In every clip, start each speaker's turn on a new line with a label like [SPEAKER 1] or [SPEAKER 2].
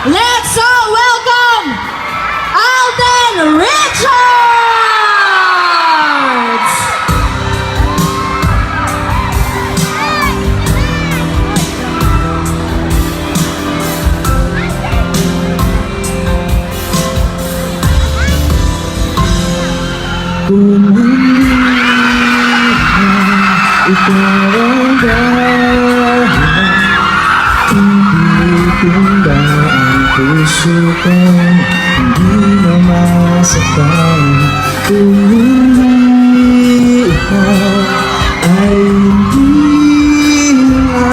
[SPEAKER 1] Let's all welcome Alden Richards!
[SPEAKER 2] Kung hindi ikaw ang dahilan, pipilitin ba ang puso kong hindi na masaktan? Kung hindi ikaw ay hindi na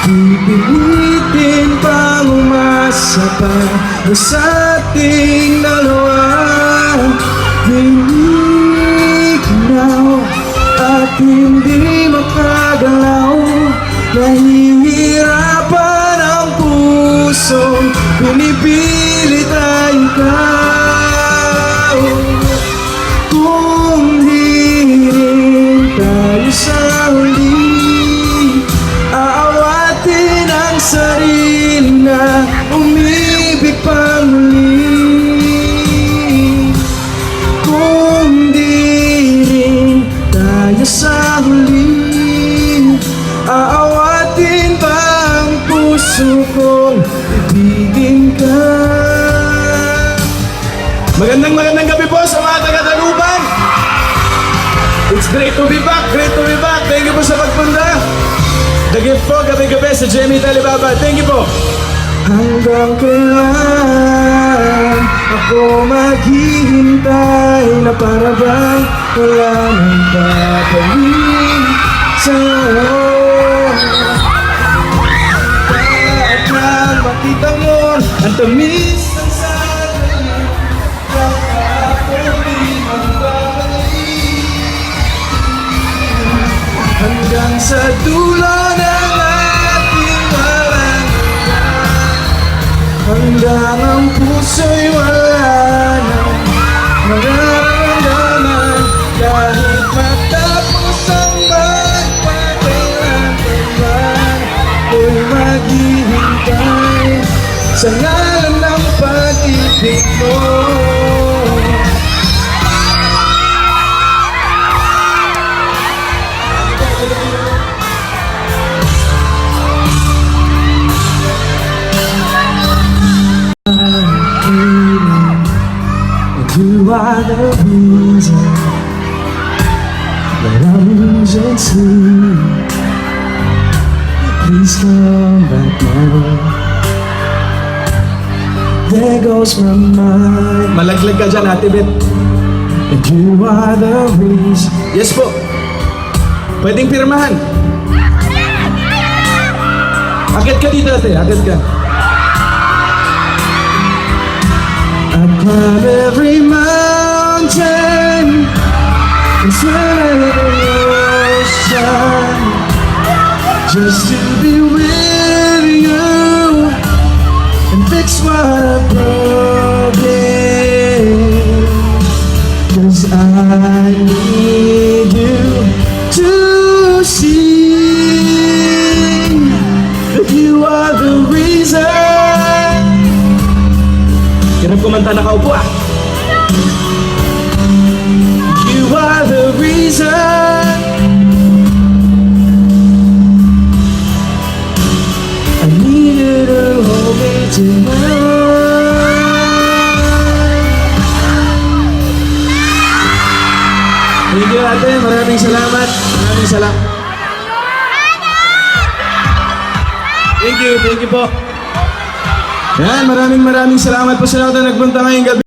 [SPEAKER 2] pipilitin pang umasa pa sa ating dalawa. Hindi ginaw at hindi makagalaw, nahihirapan ang pusong pinipilit ay ikaw. Kung di rin tayo sa huli, aawatin ang sarili na umibig pang muli. Sa huli, aawatin ba ang puso kong ibigin ka? Magandang gabi po sa mga taga-Dalupan. It's great to be back, great to be back. Thank you po sa pagpunta. The gift po, gabi-gabi sa Jemmy Talibaba. Thank you po. Hanggang kailan ako maghihintay na para bang wala nang papalit sa'yo? At nang makita mo ang tamis ng sarili, ako di magbabalik. Hanggang sa dulo ng ating walang hanggang ang puso'y wala nang mararamdaman. Kahit matapos ang magpakailan man, ako'y maghihintay sa ngalan ng pag-ibig mo. You are the reason that I'm losing sleep. Please come back now. There goes my mind. Malaglag ka dyan, Ate Beth. And you are the reason. Yes po. Pwedeng pirmahan. Akit ka dito, Ate. Akit ka. I climb every mountain and swim every ocean just to be with you and fix what I've broken. 'Cause I need you to see that you are the reason. Hirap kumanta, nakaupo ah. You are the reason I need you to hold me tonight. Thank you, Ate. Maraming salamat. Maraming salamat. Thank you po. Yan, maraming salamat po sa lahat na nagpunta ngayong gabi.